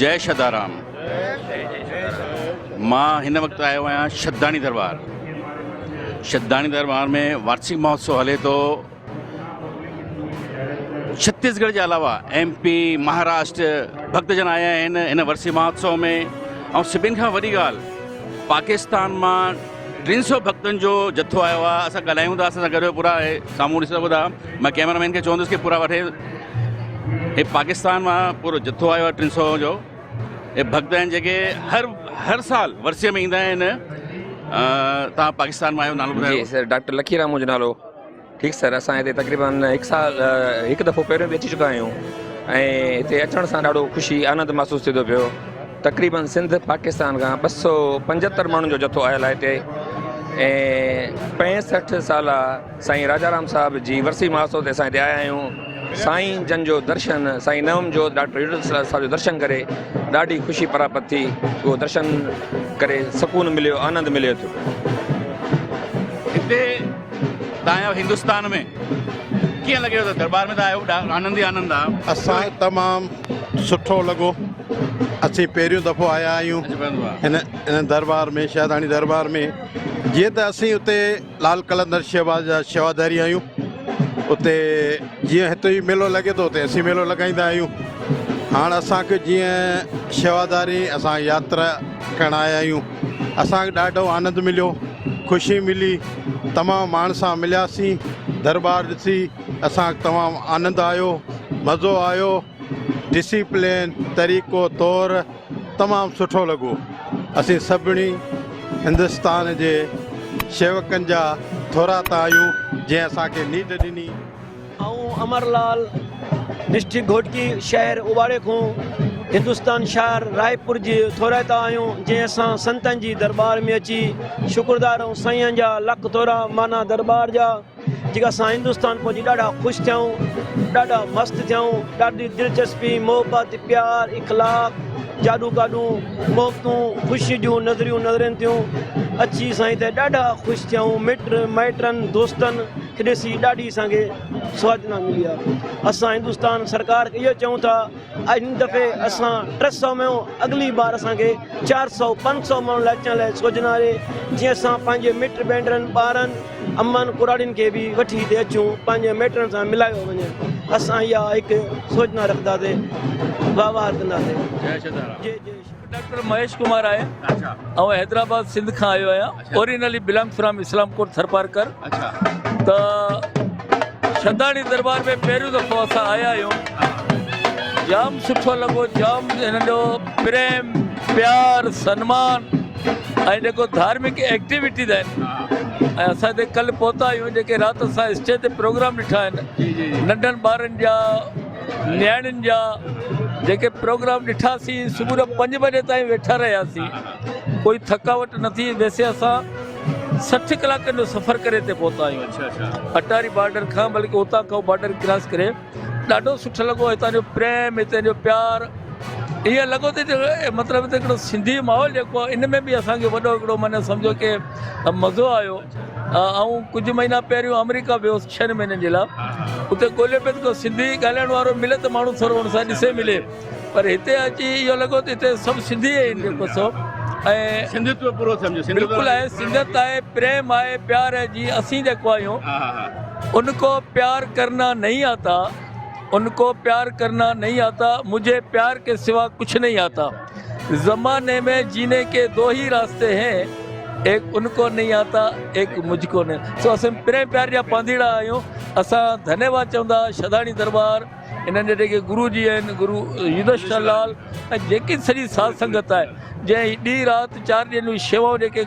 जय शदाराम। मां हिन वक़्तु आयो आहियां शदाणी दरबार। शदाणी दरबार में वार्षिक महोत्सव हले तो। छत्तीसगढ़ के अलावा MP, महाराष्ट्र भक्तजन आया आहिनि हिन वार्षिक महोत्सव में। ऐं सभिनि खां वॾी ॻाल्हि, पाकिस्तान मां 300 भक्तनि जो जत्थो आयो आहे। असां ॻाल्हायूं था, असां सां गॾु पूरा साम्हूं ॾिसी सघो था। मां कैमरामैन खे चवंदुसि कि पूरा वठे। हे पाकिस्तान मां पूरो जत्थो आयो आहे 300 जो। हे भक्त आहिनि जेके हर साल वर्षे में ईंदा आहिनि। तव्हां पाकिस्तान मां आहियो, नालो ॿुधायो? जी सर, डॉक्टर लखीराम मुंहिंजो नालो। ठीकु सर, असां हिते तक़रीबन हिकु दफ़ो पहिरियों बि अची चुका आहियूं ऐं हिते अचण सां ॾाढो ख़ुशी आनंद महसूसु थिए थो पियो। तक़रीबन सिंध पाकिस्तान खां 275 माण्हुनि जो जत्थो आयल आहे हिते। ऐं 65 साल साईं राजाराम साहिब जी वर्सी महोत्सव ते असां हिते आया आहियूं। साईं जन जो दर्शन, साईं नवम जो डॉक्टर यूनुस साहिब जो दर्शन करे ॾाढी ख़ुशी प्राप्त थी। उहो दर्शन करे सुकून मिलियो, आनंद मिलियो थो। हिते तव्हां हिंदुस्तान में कीअं लॻेव त दरबार में त आयो, आनंद ई आनंद आहे? असां तमामु सुठो लॻो। असीं पहिरियों दफ़ो आया आहियूं हिन दरबार में, शहदाणी दरबार में। जीअं त असीं उते लाल कलंदर शेहबाज़ जा शेवादारी आहियूं। उते जीअं हिते ई मेलो लॻे थो, उते असीं मेलो लॻाईंदा आहियूं। हाणे असांखे जीअं शेवादारी असां यात्रा करणु आया आहियूं, असांखे ॾाढो आनंद मिलियो, ख़ुशी मिली, तमामु माण्हुनि सां मिलियासीं। दरबार ॾिसी असांखे तमामु आनंद आयो, मज़ो आयो। डिसिप्लिन तरीक़ो तौरु तमामु सुठो लॻो। असीं सभिनी हिंदुस्तान जे शेवकनि जा थोराता आहियूं जंहिं असांखे नीड ॾिनी। अमरलाल, डिस्ट्रिक्ट घोटकी शहर उबाड़े को हिंदुस्तान शहर रायपुर जी थोराता आहियूं, जंहिं असां संतनि जी दरबार में अची शुक्रदार ऐं साईं जा लख थोरा माना दरबार जा जेका असां हिंदुस्तान पहुची ॾाढा ख़ुशि थियूं, ॾाढा मस्तु थियूं। ॾाढी दिलचस्पी, मोहबत, प्यार, इख़लाक़, जाॾू काॾू मोहबतूं, ख़ुशी जूं नज़रियूं नज़रनि थियूं। अची साईं ते ॾाढा ख़ुशि थियूं। मिट माइटनि दोस्तनि खे ॾिसी ॾाढी असांखे स्वादना मिली आहे। असां हिंदुस्तान सरकार खे इहो चऊं था, हिन दफ़े असां 300 में अगली बार असांखे 400-500 माण्हुनि लाइ अचण लाइ सोचंदा आहे, जीअं असां पंहिंजे मिट भेनरनि ॿारनि अम्मनि कुराड़ियुनि खे बि वठी हिते अचूं, पंहिंजे मिटनि सां मिलायो वञे। असां इहा हिकु सोचना रखंदासीं, वाहवार कंदासीं। डॉक्टर महेश कुमार आहे ऐं हैदराबाद सिंध खां आयो आहियां। Originally belong from Islamkot Tharparkar. त शदाणी दरबार में पहिरियों दफ़ो असां आया आहियूं। जाम सुठो लॻो, जाम हिननि जो प्रेम, प्यार, सम्मान ऐं जेको धार्मिक एक्टिविटीज़ आहिनि। ऐं असां हिते कल्ह पहुता आहियूं, जेके राति असां स्टेज ते प्रोग्राम ॾिठा आहिनि, नंढनि ॿारनि जा, न्याणियुनि जा जेके प्रोग्राम ॾिठासीं। सुबुह जो 5 बजे ताईं वेठा रहियासीं, कोई थकावट न थी। वैसे असां 60 कलाकनि जो सफ़र करे हिते पहुता आहियूं, अटारी बॉर्डर खां, बल्कि उतां खां बॉर्डर क्रॉस करे। ॾाढो सुठो लॻो, हितां जो प्रेम, हिते जो प्यार। ईअं लॻो त मतिलबु हिते हिकिड़ो सिंधी माहौल जेको आहे, इन में बि असांखे वॾो हिकिड़ो माना सम्झो कि मज़ो आयो। ऐं कुझु महीना पहिरियों अमेरिका वियो 6 महीननि जे लाइ। उते ॻोल्हे पियो त को सिंधी ॻाल्हाइण वारो मिले त माण्हू थोरो हुन सां ॾिसे मिले, पर हिते अची इहो लॻो त हिते सभु सिंधी आहिनि जेको सो। ऐं सिंधित्व पूरो सम्झो, बिल्कुलु आहे, सिंधियत आहे, प्रेम आहे, प्यार है। जी असीं जेको आहियूं, उनको प्यार करना नहीं आता, उनको प्यार करना नहीं आता, मुझे प्यार के सिवा कुछ नहीं आता। ज़माने में जीने के 2 ही रास्ते हैं, एक उनको नहीं आता, एक मुझको नहीं। सो असां प्रेम प्यार जा पांधीड़ा आहियूं। असां धन्यवाद चवंदा शदाणी दरबार, इन्हनि जे जेके गुरु जी आहिनि, गुरु यूनुस लाल, ऐं जेकी सॼी साध संगत आहे, जंहिं ॾींहुं राति 4 ॾींहंनि जूं शेवाऊं जेके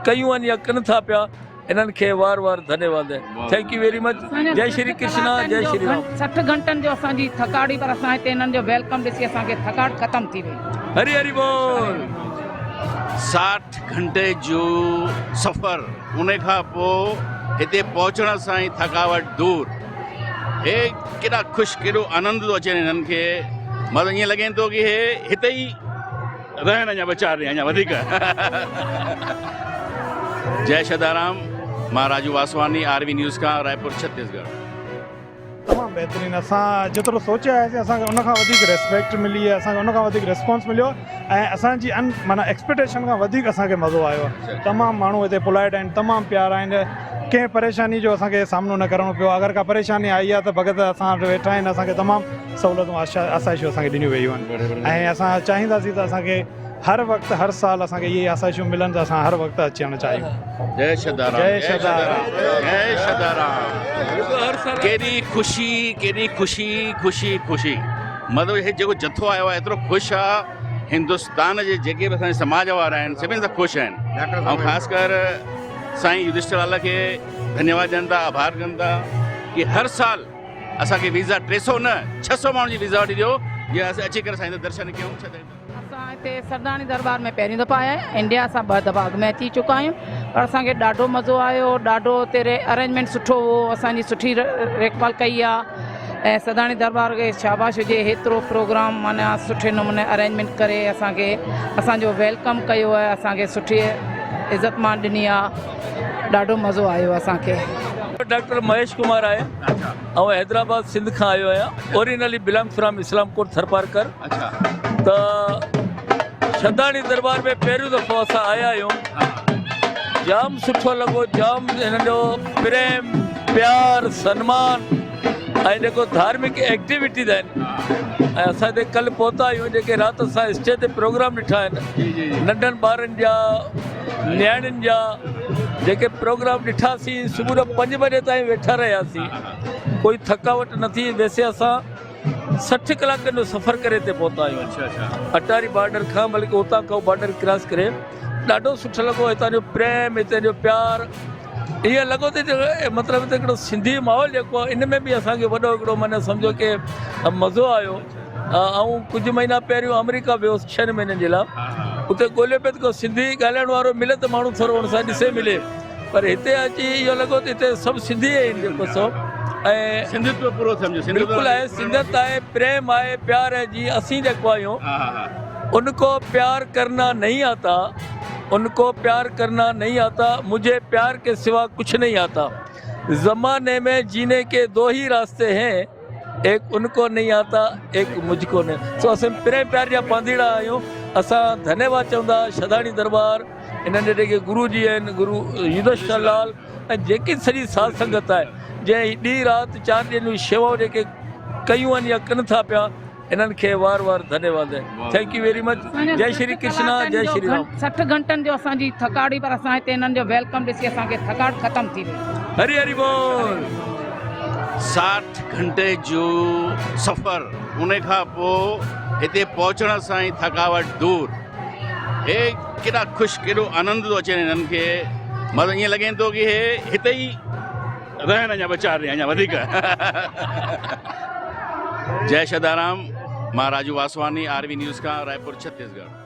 कयूं आहिनि या कनि था पिया, इन्हनि खे वार वार धन्यवाद आहे। Thank you very much. जय श्री कृष्णा, जय श्री राम। 60 घंटनि जो असांजी थकाड़ी, पर असां हिते इन्हनि जो वेलकम ॾिसी असांखे थकावट ख़तमु थी वई। हरी हरी बोल। 60 घंटे जो सफ़र, उन खां पोइ हिते पहुचण सां ई थकावट दूर। हे केॾा ख़ुशि, केॾो आनंद थो अचे हिननि खे। मतिलबु ईअं लॻे थो कि हे हिते ई रहनि, अञा वीचार अञा वधीक। जय शदाराम। मां राजू वासवानी, RV न्यूज़ का, रायपुर, छत्तीसगढ़। तमामु बहितरीनु असां जेतिरो सोचिया हुआसीं असांखे उन खां वधीक रिस्पेक्ट मिली आहे असांखे उन खां वधीक रिस्पॉन्स मिलियो ऐं असांजी माना एक्सपेक्टेशन खां वधीक असांखे मज़ो आयो आहे तमामु माण्हू हिते पोलाइट आहिनि तमामु प्यारा आहिनि कंहिं परेशानी जो असांखे सामनो न करिणो पियो अगरि का परेशानी आई आहे त भॻत असां वटि वेठा आहिनि असांखे तमामु सहूलियतूं आसाइशूं असांखे ॾिनियूं वेयूं आहिनि ऐं असां चाहींदासीं त असांखे हर वक़्तु हर साल असांखे इहे आसाइशूं मिलनि त असां हर वक़्तु अचणु चाहियूं जय शदाराम जय शदाराम जय शदाराम केॾी ख़ुशी केॾी ख़ुशी ख़ुशी ख़ुशी मतिलबु इहे जेको जथो आयो आहे एतिरो ख़ुशि आहे हिंदुस्तान जे जेके बि असांजे समाज वारा आहिनि सभिनी सां ख़ुशि आहिनि ऐं ख़ासि कर साईं युधिष्ठिर लाल खे धन्यवाद ॾियनि था आभार कनि था कि हर साल असांखे वीज़ा 300 न 600 माण्हुनि जी वीज़ा वठी ॾियो जीअं असां अची करे साईं जा दर्शन कयूं असां हिते सरदारनी दरबार में पहिरीं दफ़ा आया आहियूं इंडिया असां 2 दफ़ा अॻु में अची चुका आहियूं पर असांखे ॾाढो मज़ो आयो ॾाढो हुते अरेंजमेंट सुठो हो असांजी सुठी देखभाल कई आहे ऐं सरदारनी दरबार खे शाबाश हुजे हेतिरो प्रोग्राम माना सुठे नमूने अरेंजमेंट करे असांखे असांजो वेलकम कयो आहे असांखे सुठी इज़त मान ॾिनी आहे ॾाढो मज़ो आयो असांखे डॉक्टर महेश कुमार आहे ऐं हैदराबाद सिंध खां आयो आहियां originally belong from Islamkot Tharparkar त सरदारनी दरबार में पहिरियों दफ़ो असां आया आहियूं जाम सुठो लॻो जाम हिन जो प्रेम प्यार सम्मान ऐं जेको धार्मिक एक्टिविटीज़ आहिनि ऐं असां हिते कल्ह पहुता आहियूं जेके राति असां स्टेज ते प्रोग्राम ॾिठा आहिनि नंढनि ॿारनि जा नियाणियुनि जा जेके प्रोग्राम ॾिठासीं सुबुह जो 5 बजे ताईं वेठा रहियासीं कोई थकावट न थी वैसे असां 60 कलाकनि जो सफ़र करे हिते पहुता आहियूं अटारी बॉर्डर खां बल्कि हुतां खां बॉर्डर क्रॉस करे ॾाढो सुठो लॻो हितां जो प्रेम हिते जो प्यार ईअं लॻो त मतिलबु हिते हिकिड़ो सिंधी माहौल जेको आहे इन में बि असांखे वॾो हिकिड़ो माना सम्झो की मज़ो आयो ऐं कुझु महीना पहिरियों अमेरिका वियोसि 6 महीननि जे लाइ उते ॻोल्हियो पियो त को सिंधी ॻाल्हाइण वारो मिले त माण्हू थोरो हुन सां ॾिसे मिले पर हिते अची इहो लॻो त हिते सभु सिंधी आहिनि जेको सभु ऐं सिंधुत्व पूरो सम्झो बिल्कुलु आहे सिंधत आहे प्रेम आहे प्यार आहे जीअं असीं जेको आहियूं उनको प्यार करना नहीं आता उनको प्यार करना नहीं आता मुझे प्यार के सिवा कुछ नहीं आता ज़माने में जीने के 2 ही रास्ते हैं एक उनको नहीं आता एक मुझको नहीं सो असां प्रेम प्यार जा पांधीड़ा आहियूं असां धन्यवाद चवंदा शदाणी दरबार इन्हनि जेके गुरु जी आहिनि गुरु युधिष्ठिर लाल ऐं जेकी सॼी साध संगत आहे जंहिं ॾींहुं राति 4 ॾींहंनि जूं शेवाऊं जेके कयूं आहिनि या कनि था पिया इन्हनि खे वार वार धन्यवाद आहे थैंक यू वेरी मच जय श्री कृष्णा जय श्री राम 60 घंटनि जो असांजी थकाड़ी पर असां हिते इन्हनि जो वेलकम ॾिसी असांखे थकावट ख़तमु थी वई हरी हरी बोल 60 घंटे जो सफ़र उन खां पोइ हिते पहुचण सां ई थकावट दूर हे केॾा ख़ुशि केॾो आनंद थो अचे हिननि खे मतिलबु ईअं लॻे थो की हे हिते ई रहनि अञा 4 ॾींहं अञा वधीक जय शदाराम मां राजू वासवानी RV न्यूज़ का रायपुर छत्तीसगढ़।